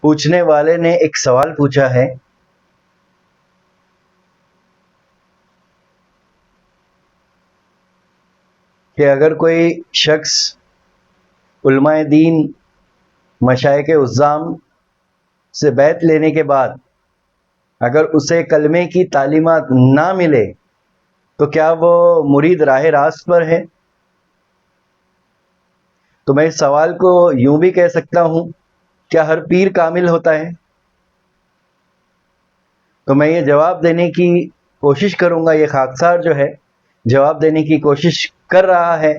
پوچھنے والے نے ایک سوال پوچھا ہے کہ اگر کوئی شخص علماء دین، مشائخ عظام سے بیعت لینے کے بعد اگر اسے کلمے کی تعلیمات نہ ملے تو کیا وہ مرید راہ راست پر ہے؟ تو میں اس سوال کو یوں بھی کہہ سکتا ہوں، کیا ہر پیر کامل ہوتا ہے؟ تو میں یہ جواب دینے کی کوشش کروں گا، یہ خاکسار جو ہے جواب دینے کی کوشش کر رہا ہے،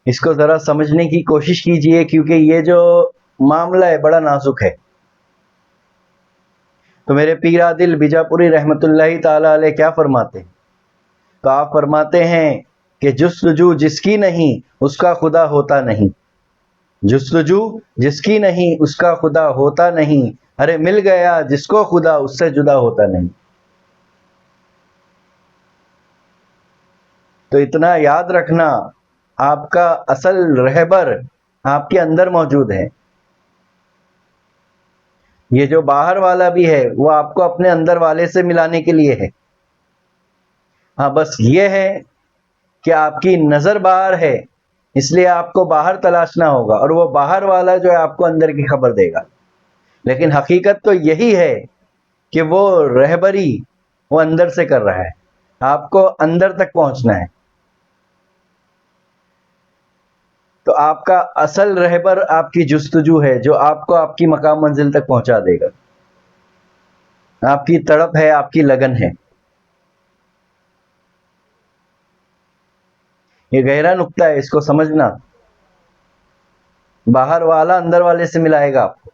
اس کو ذرا سمجھنے کی کوشش کیجئے، کیونکہ یہ جو معاملہ ہے بڑا نازک ہے۔ تو میرے پیر عادل بیجاپوری رحمۃ اللہ تعالی علیہ کیا فرماتے ہیں؟ تو آپ فرماتے ہیں کہ جستجو جس کی نہیں اس کا خدا ہوتا نہیں، جستجو جس کی نہیں اس کا خدا ہوتا نہیں، ارے مل گیا جس کو خدا اس سے جدا ہوتا نہیں۔ تو اتنا یاد رکھنا، آپ کا اصل رہبر آپ کے اندر موجود ہے۔ یہ جو باہر والا بھی ہے وہ آپ کو اپنے اندر والے سے ملانے کے لیے ہے۔ ہاں بس یہ ہے کہ آپ کی نظر باہر ہے، اس لیے آپ کو باہر تلاشنا ہوگا، اور وہ باہر والا جو ہے آپ کو اندر کی خبر دے گا۔ لیکن حقیقت تو یہی ہے کہ وہ رہبری وہ اندر سے کر رہا ہے، آپ کو اندر تک پہنچنا ہے۔ تو آپ کا اصل رہبر آپ کی جستجو ہے، جو آپ کو آپ کی مقام منزل تک پہنچا دے گا۔ آپ کی تڑپ ہے، آپ کی لگن ہے۔ یہ گہرا نقطہ ہے، اس کو سمجھنا۔ باہر والا اندر والے سے ملائے گا آپ کو۔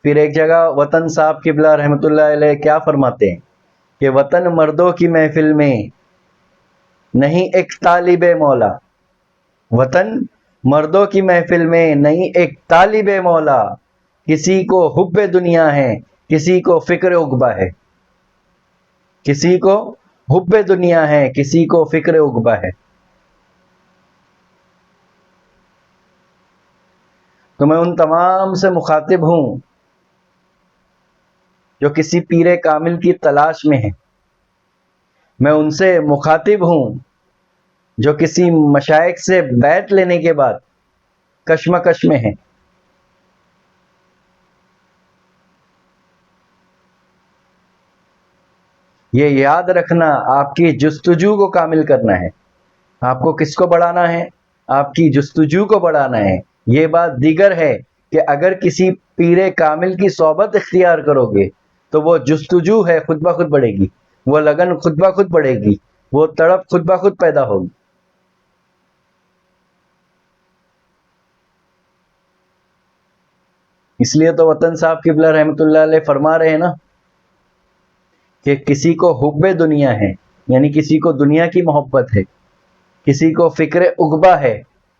پھر ایک جگہ وطن صاحب قبلہ رحمۃ اللہ علیہ کیا فرماتے ہیں کہ وطن مردوں کی محفل میں نہیں ایک طالب مولا، وطن مردوں کی محفل میں نہیں ایک طالب مولا، کسی کو حب دنیا ہے کسی کو فکر عقبہ ہے، کسی کو حب دنیا ہے کسی کو فکر عقبہ ہے۔ تو میں ان تمام سے مخاطب ہوں جو کسی پیر کامل کی تلاش میں ہیں، میں ان سے مخاطب ہوں جو کسی مشائخ سے بیعت لینے کے بعد کشمکش میں ہیں۔ یہ یاد رکھنا، آپ کی جستجو کو کامل کرنا ہے۔ آپ کو کس کو بڑھانا ہے؟ آپ کی جستجو کو بڑھانا ہے۔ یہ بات دیگر ہے کہ اگر کسی پیر کامل کی صحبت اختیار کرو گے تو وہ جستجو ہے خود بخود بڑھے گی، وہ لگن خود بخود بڑھے گی، وہ تڑپ خود بخود پیدا ہوگی۔ اس لیے تو وطن صاحب قبلہ رحمۃ اللہ علیہ فرما رہے ہیں نا کہ کسی کو حب دنیا ہے، یعنی کسی کو دنیا کی محبت ہے، کسی کو فکر عقبہ ہے،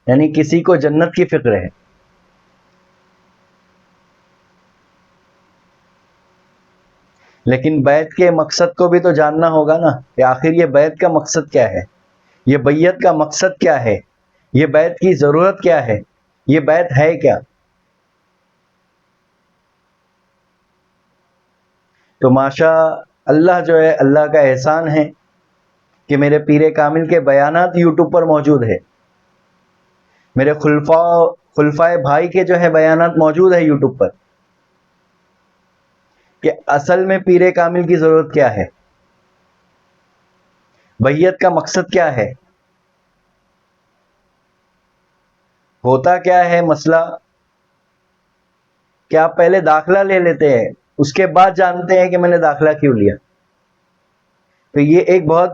یعنی کسی کو جنت کی فکر ہے۔ لیکن بیعت کے مقصد کو بھی تو جاننا ہوگا نا کہ آخر یہ بیعت کا مقصد کیا ہے، یہ بیعت کا مقصد کیا ہے، یہ بیعت کی ضرورت کیا ہے، یہ بیعت ہے کیا۔ تو ماشاء اللہ جو ہے اللہ کا احسان ہے کہ میرے پیر کامل کے بیانات یوٹیوب پر موجود ہے، میرے خلفائے بھائی کے جو ہے بیانات موجود ہے یوٹیوب پر، کہ اصل میں پیر کامل کی ضرورت کیا ہے، بیعت کا مقصد کیا ہے، ہوتا کیا ہے مسئلہ کہ آپ پہلے داخلہ لے لیتے ہیں، اس کے بعد جانتے ہیں کہ میں نے داخلہ کیوں لیا۔ تو یہ ایک بہت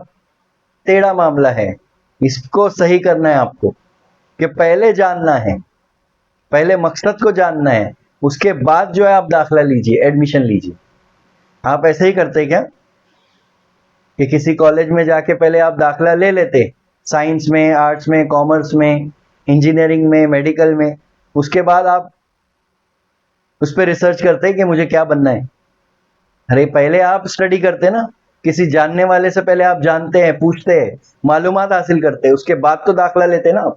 ٹیڑھا معاملہ ہے، اس کو صحیح کرنا ہے آپ کو، کہ پہلے جاننا ہے، پہلے مقصد کو جاننا ہے، اس کے بعد جو ہے آپ داخلہ لیجئے، ایڈمیشن لیجئے۔ آپ ایسے ہی کرتے کیا کہ کسی کالج میں جا کے پہلے آپ داخلہ لے لیتے، سائنس میں، آرٹس میں، کامرس میں، انجینئرنگ میں، میڈیکل میں، اس کے بعد آپ اس پہ ریسرچ کرتے کہ مجھے کیا بننا ہے؟ ارے پہلے آپ اسٹڈی کرتے نا، کسی جاننے والے سے پہلے آپ جانتے ہیں، پوچھتے ہیں، معلومات حاصل کرتے، اس کے بعد تو داخلہ لیتے نا آپ۔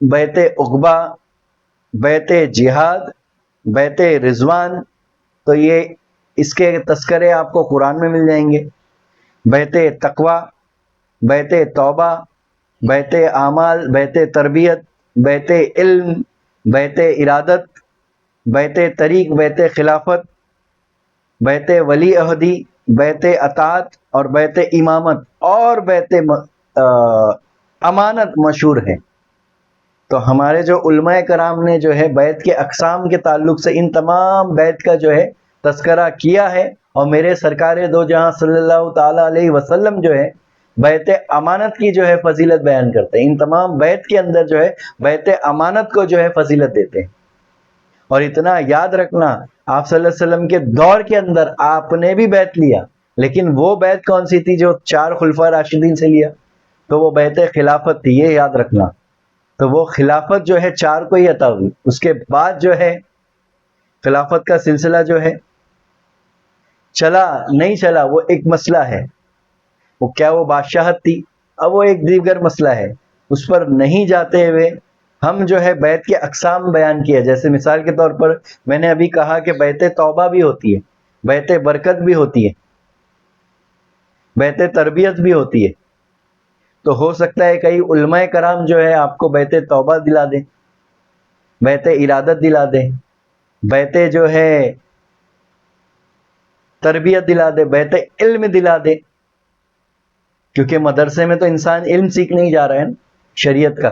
بیت عقبہ، بیت جہاد، بیت رضوان، تو یہ اس کے تذکرے آپ کو قرآن میں مل جائیں گے. بیت تقوی، بیت توبہ، بیت اعمال، بیت تربیت، بیت علم، بیت ارادت، بیت طریق، بیت خلافت، بیت ولی عہدی، بیت اطاعت اور بیت امامت اور بیت امانت مشہور ہے. تو ہمارے جو علماء کرام نے جو ہے بیت کے اقسام کے تعلق سے ان تمام بیت کا جو ہے تذکرہ کیا ہے. اور میرے سرکار دو جہاں صلی اللہ تعالی علیہ وسلم جو ہے بیت امانت کی جو ہے فضیلت بیان کرتے ہیں. ان تمام بیت کے اندر جو ہے بیت امانت کو جو ہے فضیلت دیتے ہیں. اور اتنا یاد رکھنا، آپ صلی اللہ علیہ وسلم کے دور کے اندر آپ نے بھی بیت لیا، لیکن وہ بیت کون سی تھی جو 4 خلفاء راشدین سے لیا؟ تو وہ بیت خلافت تھی، یہ یاد رکھنا. تو وہ خلافت جو ہے 4 کو ہی عطا ہوئی. اس کے بعد جو ہے خلافت کا سلسلہ جو ہے چلا نہیں چلا وہ ایک مسئلہ ہے. وہ کیا وہ بادشاہت تھی؟ اب وہ ایک دیگر مسئلہ ہے. اس پر نہیں جاتے ہوئے ہم جو ہے بیت کے اقسام بیان کیا. جیسے مثال کے طور پر میں نے ابھی کہا کہ بیت توبہ بھی ہوتی ہے، بیت برکت بھی ہوتی ہے، بیت تربیت بھی ہوتی ہے. تو ہو سکتا ہے کئی علماء کرام جو ہے آپ کو بیت توبہ دلا دیں، بیت ارادت دلا دیں، بیت جو ہے تربیت دلا دے، بیت علم دلا دے. کیونکہ مدرسے میں تو انسان علم سیکھنے ہی جا رہا ہے نا، شریعت کا.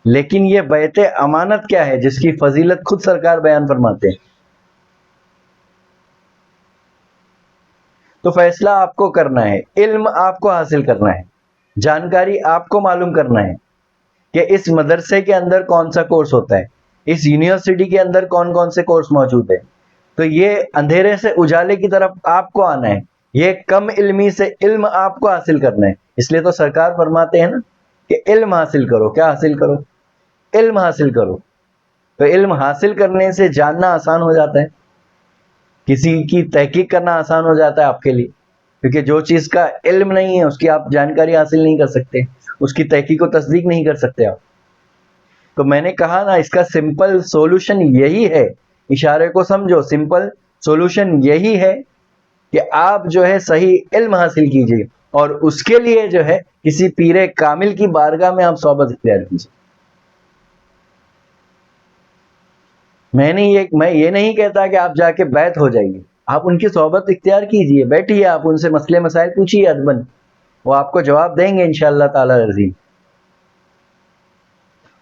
لیکن یہ بیت امانت کیا ہے جس کی فضیلت خود سرکار بیان فرماتے ہیں. تو فیصلہ آپ کو کرنا ہے، علم آپ کو حاصل کرنا ہے، جانکاری آپ کو معلوم کرنا ہے کہ اس مدرسے کے اندر کون سا کورس ہوتا ہے، اس یونیورسٹی کے اندر کون کون سے کورس موجود ہے. تو یہ اندھیرے سے اجالے کی طرف آپ کو آنا ہے، یہ کم علمی سے علم آپ کو حاصل کرنا ہے. اس لیے تو سرکار فرماتے ہیں نا کہ علم حاصل کرو. کیا حاصل کرو؟ علم حاصل کرو. تو علم حاصل کرنے سے جاننا آسان ہو جاتا ہے، کسی کی تحقیق کرنا آسان ہو جاتا ہے آپ کے لیے. کیونکہ جو چیز کا علم نہیں ہے اس کی آپ جانکاری حاصل نہیں کر سکتے، اس کی تحقیق و تصدیق نہیں کر سکتے آپ. تو میں نے کہا نا اس کا سمپل سولوشن یہی ہے، اشارے کو سمجھو. سمپل سولوشن یہی ہے کہ آپ جو ہے صحیح علم حاصل کیجیے، اور اس کے لیے جو ہے کسی پیر کامل کی بارگاہ میں آپ صحبت اختیار کیجیے. میں یہ نہیں کہتا کہ آپ جا کے بیعت ہو جائیے، آپ ان کی صحبت اختیار کیجیے، بیٹھیے، آپ ان سے مسئلے مسائل پوچھیے ادباً، وہ آپ کو جواب دیں گے انشاءاللہ تعالی عزیز.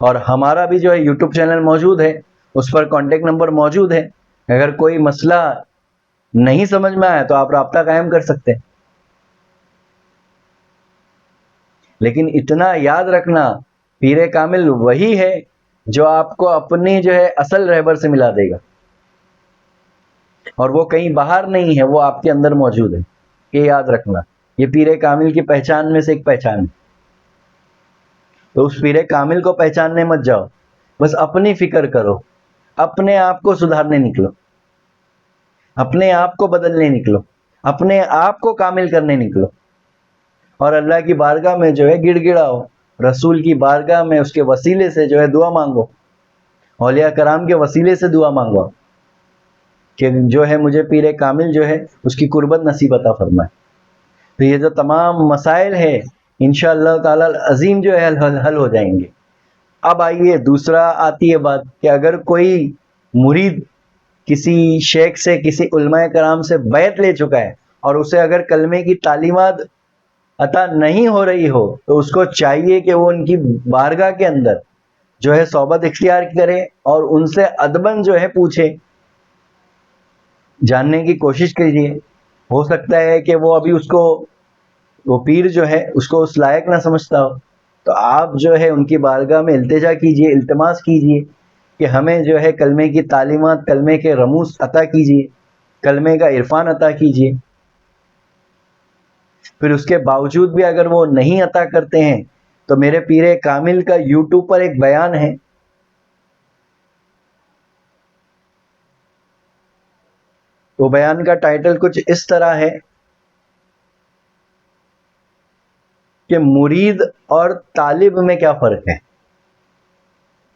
اور ہمارا بھی جو ہے یوٹیوب چینل موجود ہے، اس پر کانٹیکٹ نمبر موجود ہے. اگر کوئی مسئلہ نہیں سمجھ میں آیا تو آپ رابطہ قائم کر سکتے ہیں. لیکن اتنا یاد رکھنا، پیر کامل وہی ہے جو آپ کو اپنی جو ہے اصل رہبر سے ملا دے گا، اور وہ کہیں باہر نہیں ہے، وہ آپ کے اندر موجود ہے. یہ یاد رکھنا، یہ پیر کامل کی پہچان میں سے ایک پہچان ہے. تو اس پیر کامل کو پہچاننے مت جاؤ، بس اپنی فکر کرو، اپنے آپ کو سدھارنے نکلو، اپنے آپ کو بدلنے نکلو، اپنے آپ کو کامل کرنے نکلو. اور اللہ کی بارگاہ میں جو ہے گڑ گڑاؤ، رسول کی بارگاہ میں اس کے وسیلے سے جو ہے دعا مانگو، اولیاء کرام کے وسیلے سے دعا مانگو کہ جو ہے مجھے پیر کامل جو ہے اس کی قربت نصیب عطا فرمائے. تو یہ جو تمام مسائل ہے انشاءاللہ تعالی عظیم جو ہے حل ہو جائیں گے. اب آئیے دوسرا آتی ہے بات کہ اگر کوئی مرید کسی شیخ سے، کسی علماء کرام سے بیعت لے چکا ہے اور اسے اگر کلمے کی تعلیمات عطا نہیں ہو رہی ہو تو اس کو چاہیے کہ وہ ان کی بارگاہ کے اندر جو ہے صحبت اختیار کرے اور ان سے ادباً جو ہے پوچھے، جاننے کی کوشش کیجیے. ہو سکتا ہے کہ وہ ابھی اس کو، وہ پیر جو ہے اس کو اس لائق نہ سمجھتا ہو، تو آپ جو ہے ان کی بارگاہ میں التجا کیجیے، التماس کیجیے کہ ہمیں جو ہے کلمے کی تعلیمات، کلمے کے رموز عطا کیجیے، کلمے کا عرفان عطا کیجیے. پھر اس کے باوجود بھی اگر وہ نہیں عطا کرتے ہیں تو میرے پیر کامل کا یوٹیوب پر ایک بیان ہے، وہ بیان کا ٹائٹل کچھ اس طرح ہے کہ مرید اور طالب میں کیا فرق ہے.